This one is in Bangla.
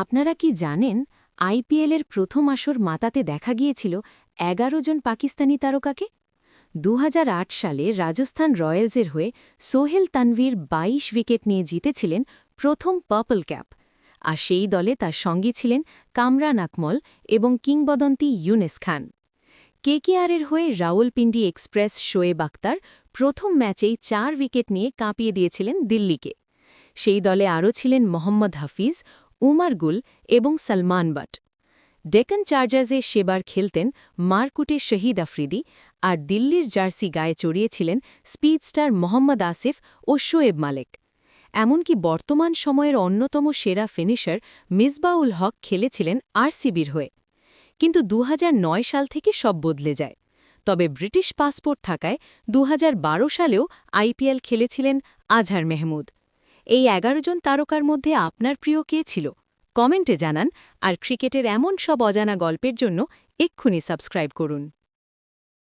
আপনারা কি জানেন আইপিএলের প্রথম আসর মাতাতে দেখা গিয়েছিল ১১ জন পাকিস্তানি তারকাকে? ২০০৮ সালে রাজস্থান রয়্যালসের হয়ে সোহেল তানভীর ২২ উইকেট নিয়ে জিতেছিলেন প্রথম পার্পল ক্যাপ, আর সেই দলে তার সঙ্গী ছিলেন কামরান আকমল এবং কিংবদন্তি ইউনেস খান। কেকেআরের হয়ে রাওয়ালপিন্ডি এক্সপ্রেস শোয়েব আখতার প্রথম ম্যাচেই ৪ উইকেট নিয়ে কাঁপিয়ে দিয়েছিলেন দিল্লিকে। সেই দলে আরও ছিলেন মোহাম্মদ হাফিজ, উমার গুল এবং সলমান বাট। ডেকান চার্জার্সে সেবার খেলতেন মারকুটের শহীদ আফ্রিদি, আর দিল্লির জার্সি গায়ে চড়িয়েছিলেন স্পিডস্টার মোহাম্মদ আসিফ ও শোয়েব মালেক। এমনকি বর্তমান সময়ের অন্যতম সেরা ফিনিশার মিসবাউল হক খেলেছিলেন আরসিবির হয়ে। কিন্তু ২০০৯ সাল থেকে সব বদলে যায়। তবে ব্রিটিশ পাসপোর্ট থাকায় ২০১২ সালেও আইপিএল খেলেছিলেন আজহার মেহমুদ। এই ১১ জন তারকার মধ্যে আপনার প্রিয় কে ছিল? কমেন্টে জানান, আর ক্রিকেটের এমন সব অজানা গল্পের জন্য এক্ষুনি সাবস্ক্রাইব করুন।